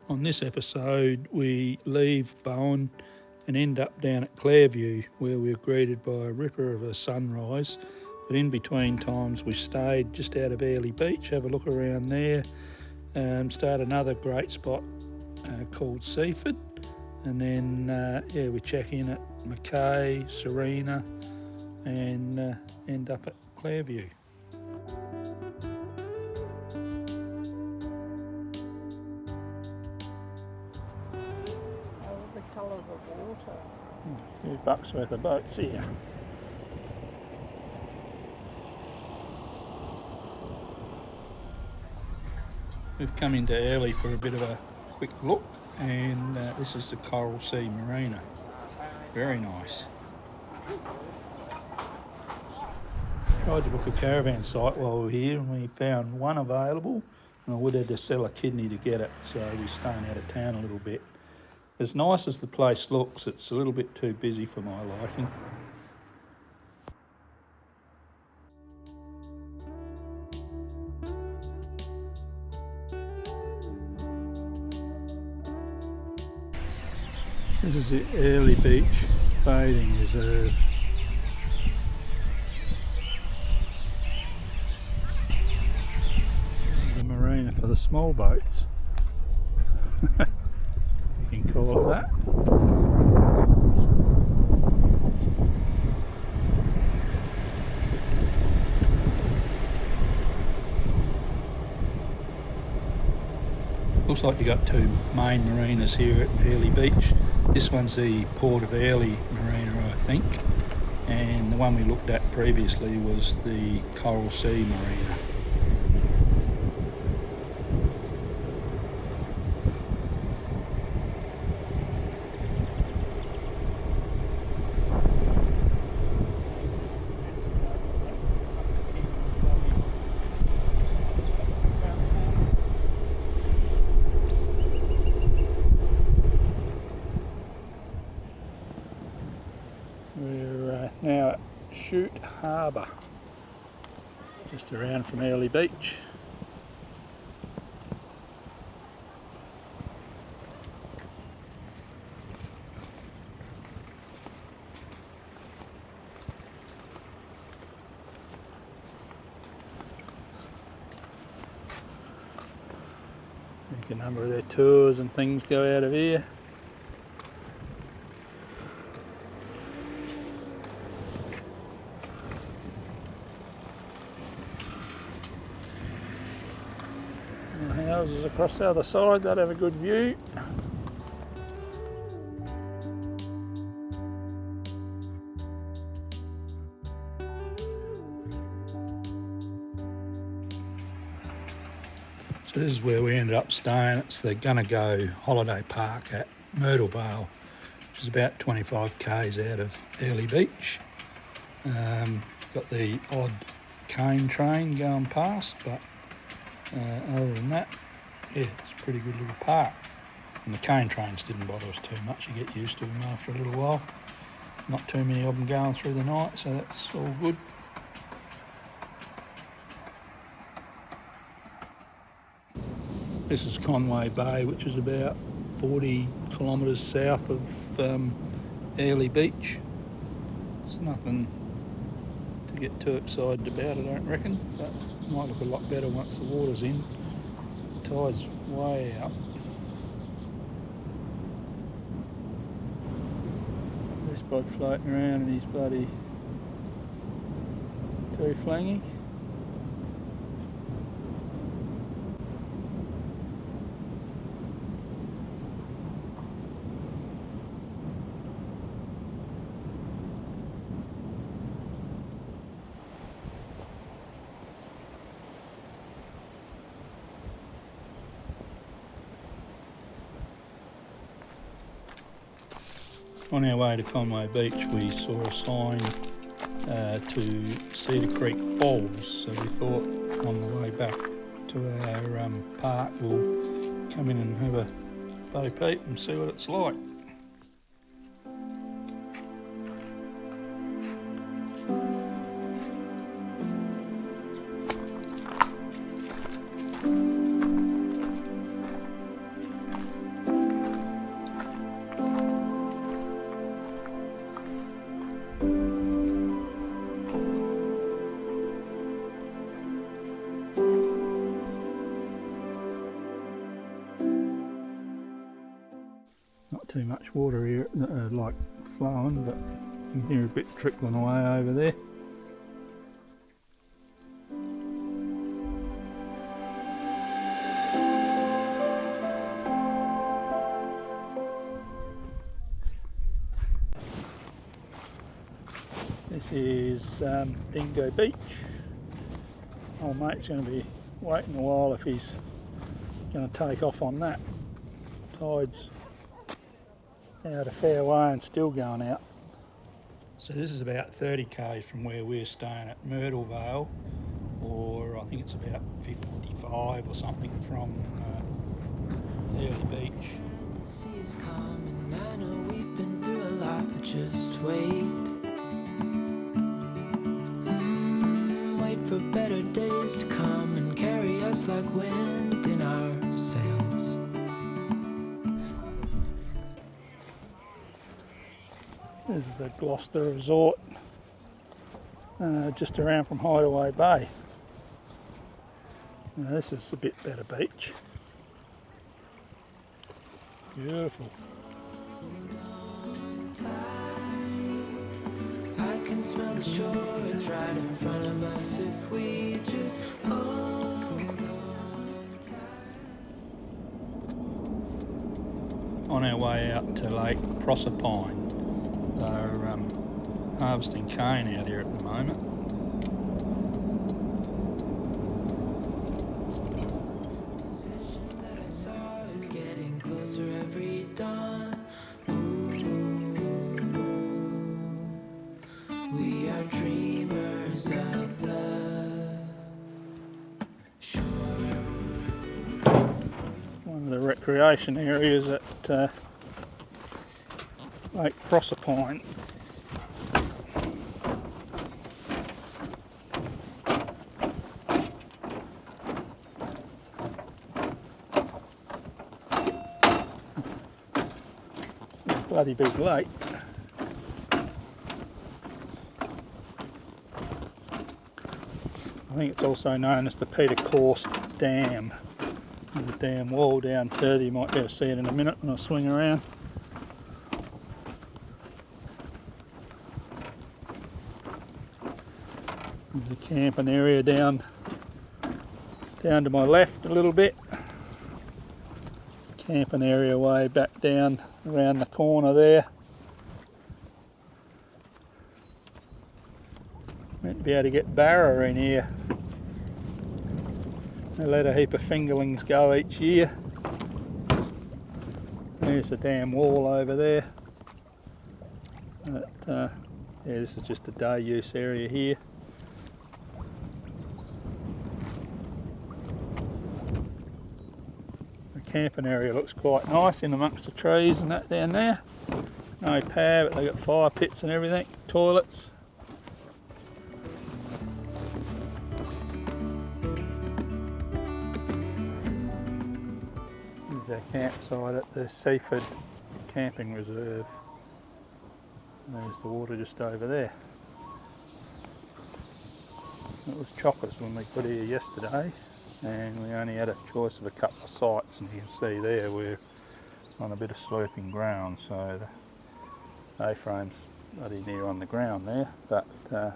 On this episode, we leave Bowen and end up down at Clairview, where we were greeted by a ripper of a sunrise. But in between times, we stayed just out of Airlie Beach, have a look around there, start another great spot called Seaforth, and then we check in at Mackay, Serena, and end up at Clairview. The colour of the water. A few bucks worth of boats here. We've come into Airlie for a bit of a quick look, and this is the Coral Sea Marina. Very nice. Tried to book a caravan site while we were here, and we found one available, and I would have to sell a kidney to get it, so we're staying out of town a little bit. As nice as the place looks, it's a little bit too busy for my liking. This is the Airlie Beach Bathing Reserve. The marina for the small boats. You can call it that. Looks like you got two main marinas here at Airlie Beach. This one's the Port of Airlie Marina, I think, and the one we looked at previously was the Coral Sea Marina. We're now at Chute Harbour, just around from Airlie Beach. I think a number of their tours and things go out of here. Houses across the other side that have a good view. So this is where we ended up staying. It's the Gunna Go holiday park at Myrtle Vale, which is about 25 k's out of Airlie Beach. Got the odd cane train going past, but other than that, yeah, it's a pretty good little park. And the cane trains didn't bother us too much. You get used to them after a little while. Not too many of them going through the night, so that's all good. This is Conway Bay, which is about 40 kilometres south of Airlie Beach. There's nothing to get too excited about, I don't reckon, but it might look a lot better once the water's in. The tide's way out. This bloke floating around in his bloody two-flangy. On our way to Conway Beach, we saw a sign to Cedar Creek Falls, so we thought on the way back to our park we'll come in and have a bow peep and see what it's like. too much water here, like flowing, but you can hear a bit trickling away over there. This is Dingo Beach. Old mate's going to be waiting a while if he's going to take off on that. Tide's out a fair way and still going out. So this is about 30 k's from where we're staying at Myrtle Vale, or I think it's about 55 or something from Airlie Beach. The sea is calm and I know we've been through a lot, but just wait. Wait for better days to come and carry us like wind in our sails. This is a Gloucester resort, just around from Hideaway Bay. Now this is a bit better beach. Beautiful. I can smell the shore, it's right in front of us if we just hold on tight. On our way out to Lake Proserpine. They're harvesting cane out here at the moment. This vision that I saw is getting closer every dawn. We are dreamers of the shore. One of the recreation areas at Lake Proserpine. Bloody big lake. I think it's also known as the Peter Corst Dam. There's a dam wall down further, you might be able to see it in a minute when I swing around. There's a camping area down to my left a little bit. Camping area way back down around the corner there. Meant to be able to get barra in here. They let a heap of fingerlings go each year. There's the dam wall over there. But, yeah, this is just a day use area here. The camping area looks quite nice in amongst the trees and that down there. No power, but they've got fire pits and everything, toilets. This is our campsite at the Seaforth Camping Reserve. There's the water just over there. It was chockers when we got here yesterday, and we only had a choice of a couple of sites, and you can see there we're on a bit of sloping ground, so the A-frame's bloody near on the ground there, but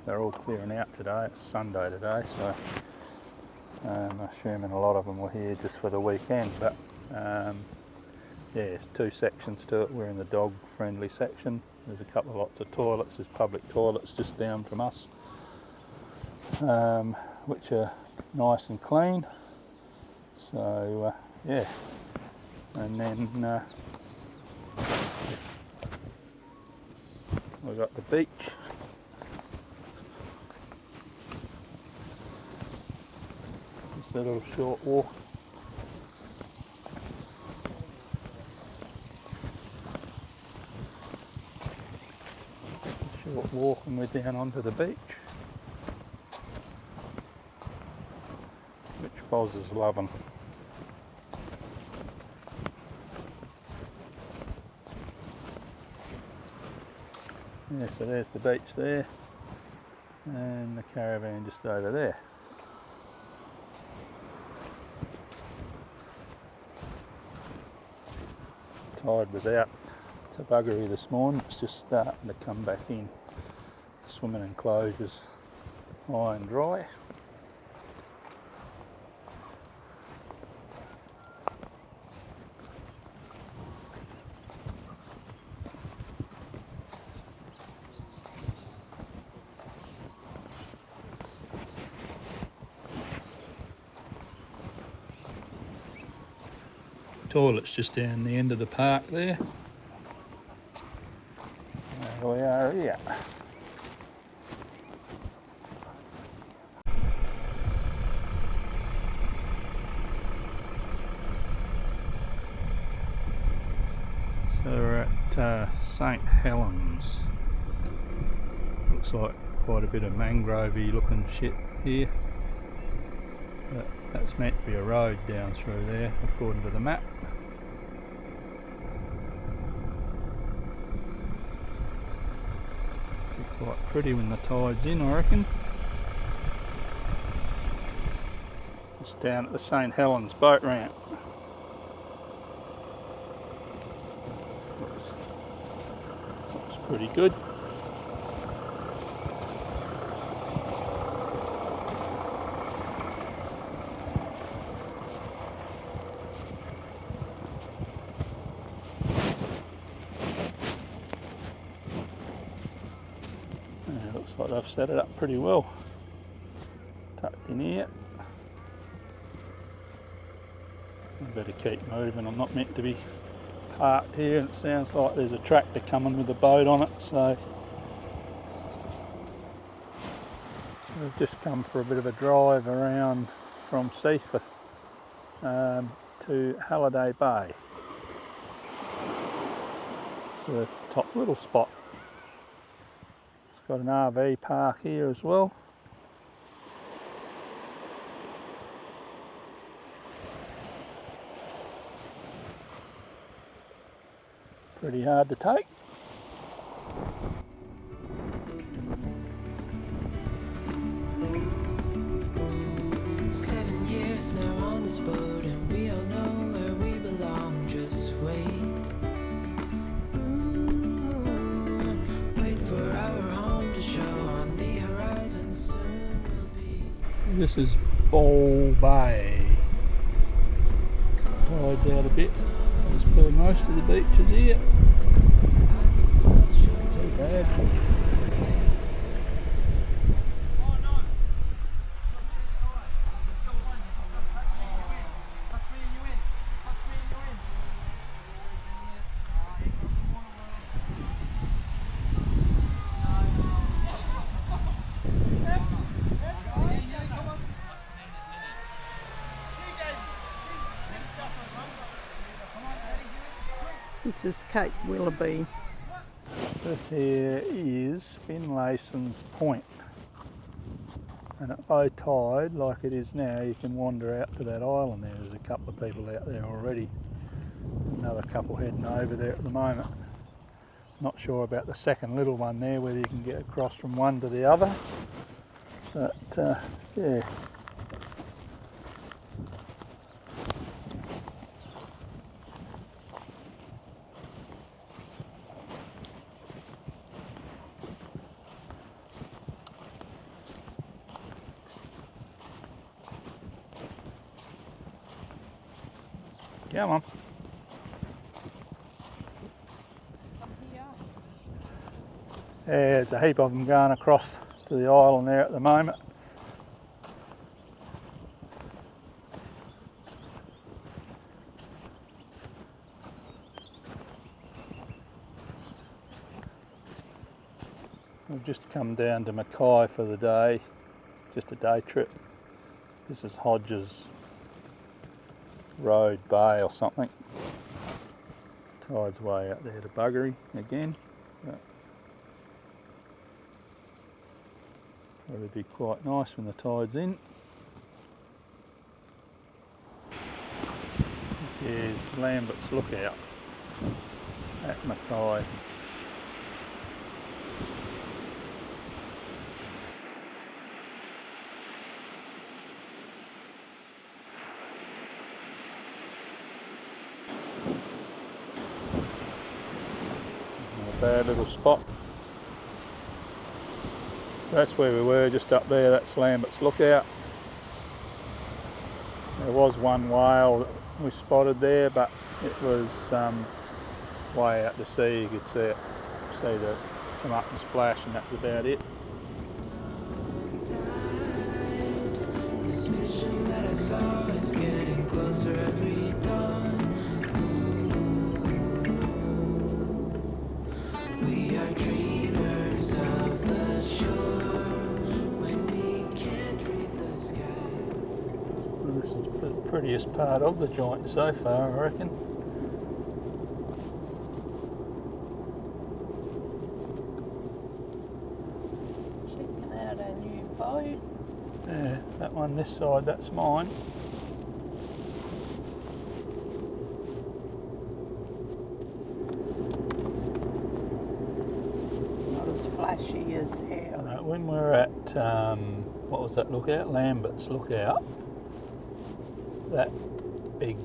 they're all clearing out today. It's Sunday today, so I'm assuming a lot of them were here just for the weekend, but yeah, there's two sections to it. We're in the dog friendly section. There's a couple of lots of toilets. There's public toilets just down from us, which are nice and clean. So yeah, and then we've got the beach. Just a little short walk. Short walk and we're down onto the beach, which Boz is loving. Yeah, so there's the beach there, and the caravan just over there. Tide was out a buggery this morning. It's just starting to come back in. Swimming enclosures high and dry. Toilet's just down the end of the park there. There we are here. So we're at St Helens. Looks like quite a bit of mangrovey looking shit here. But that's meant to be a road down through there according to the map. Be quite pretty when the tide's in, I reckon. Just down at the St Helens boat ramp. Looks pretty good. Looks like they've set it up pretty well. Tucked in here. I better keep moving. I'm not meant to be parked here, and it sounds like there's a tractor coming with a boat on it, so we've just come for a bit of a drive around from Seaforth to Halliday Bay. It's a top little spot. It's got an RV park here as well. Pretty hard to take. Now on this boat, and we all know where we belong. Just wait. Ooh, wait for our home to show on the horizon. Soon we'll be. This is Bowen Bay. Tide's out a bit, as per most of the beaches here. Not too bad. This is Cape Willoughby. This here is Finlayson's Point, and at low tide like it is now you can wander out to that island there. There's a couple of people out there already, another couple heading over there at the moment. Not sure about the second little one there, whether you can get across from one to the other, but yeah. Come on. Yeah, there's a heap of them going across to the island there at the moment. We've just come down to Mackay for the day, just a day trip. This is Hodges Road Bay or something. Tide's way out there to buggery again. Probably be quite nice when the tide's in. This is Lambert's Lookout at Mackay. bad little spot. That's where we were, just up there. That's Lambert's Lookout. There was one whale that we spotted there, but it was way out to sea. You could see it, see the come up and splash, and that's about it. This vision that I saw is getting closer every dawn. We are dreamers of the shore when we can't read the sky. Well, this is the prettiest part of the joint so far, I reckon. Checking out our new boat. Yeah, that one this side, that's mine. Not as flashy as ours. When we're at, what was that lookout? Lambert's Lookout. That big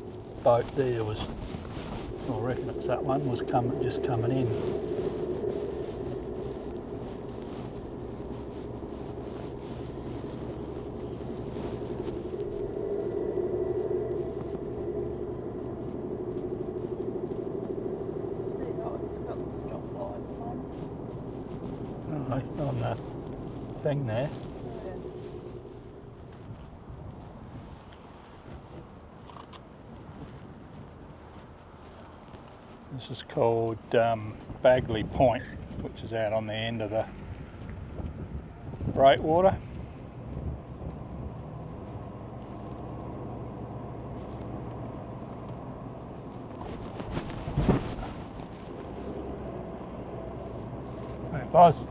boat there was, I reckon it's that one, was just coming in. See, oh, it's got the stoplights on. On the thing there. Yeah. This is called Bagley Point, which is out on the end of the breakwater. Hey, Buzz.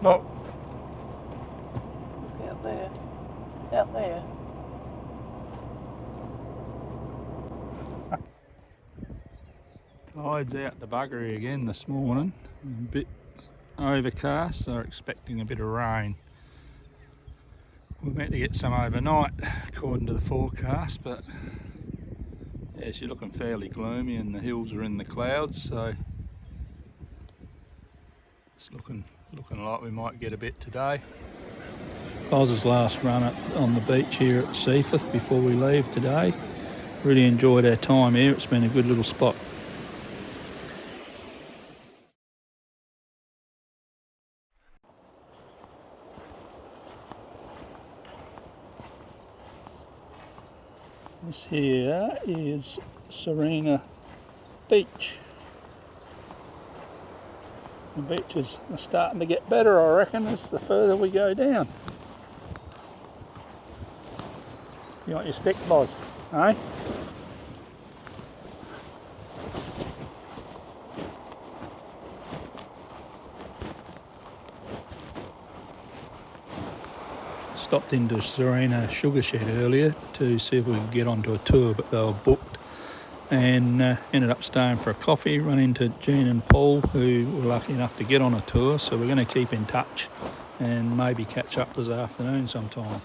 Look. Look out there. Out there. Tide's out the buggery again this morning. A bit overcast, so we're expecting a bit of rain. We're meant to get some overnight according to the forecast, but yeah, she's looking fairly gloomy and the hills are in the clouds, so it's looking like we might get a bit today. Oz's last run on the beach here at Seaforth before we leave today. Really enjoyed our time here, it's been a good little spot. This here is Serena Beach. The beaches are starting to get better, I reckon, as the further we go down. You want your stick, Boz? Eh? Stopped into Serena Sugar Shed earlier to see if we could get onto a tour, but they were booked, and ended up staying for a coffee. Run into Jean and Paul, who were lucky enough to get on a tour, so we're going to keep in touch and maybe catch up this afternoon sometime.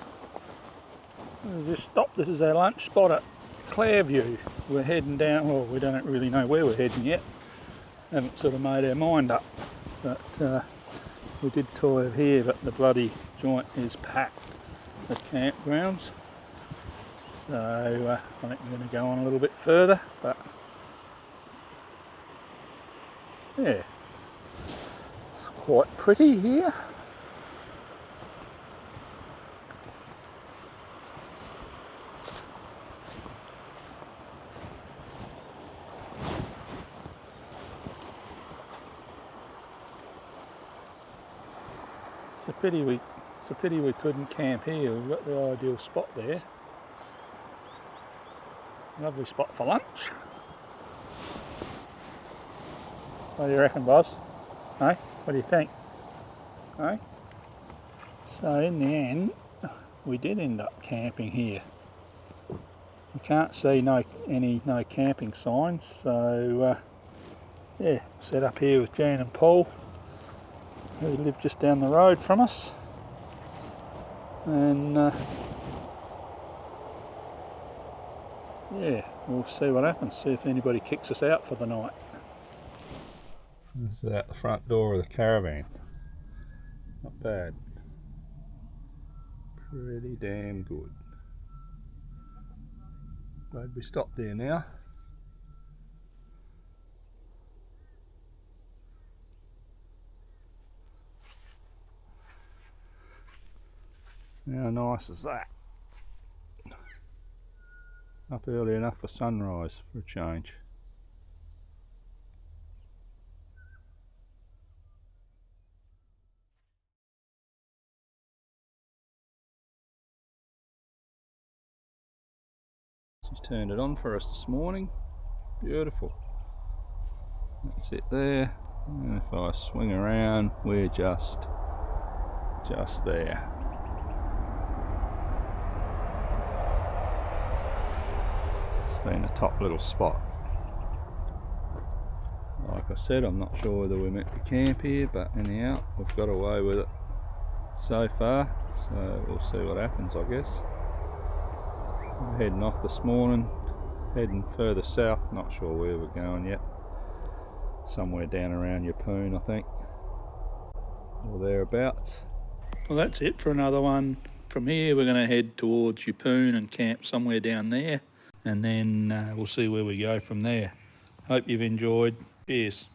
We just stopped. This is our lunch spot at Clairview. We're heading down, well, we don't really know where we're heading yet, haven't sort of made our mind up, but we did tour here, but the bloody joint is packed, the campgrounds. So I think we're going to go on a little bit further, but yeah, it's quite pretty here. It's a pity we couldn't camp here. We've got the ideal spot there. Lovely spot for lunch. What do you reckon, Boz? Hey, what do you think? Hey? So in the end, we did end up camping here. We can't see no camping signs, so yeah, set up here with Jean and Paul, who live just down the road from us, and yeah, we'll see what happens, see if anybody kicks us out for the night. This is out the front door of the caravan. Not bad. Pretty damn good. Glad we stopped there now. How nice is that? Up early enough for sunrise for a change. She's turned it on for us this morning. Beautiful. That's it there. And if I swing around, we're just there. It's been a top little spot. Like I said, I'm not sure whether we're meant to camp here, but anyhow, we've got away with it so far, so we'll see what happens, I guess. We're heading off this morning, heading further south, not sure where we're going yet. Somewhere down around Yeppoon, I think, or thereabouts. Well, that's it for another one. From here we're going to head towards Yeppoon and camp somewhere down there, and then we'll see where we go from there. Hope you've enjoyed. Cheers.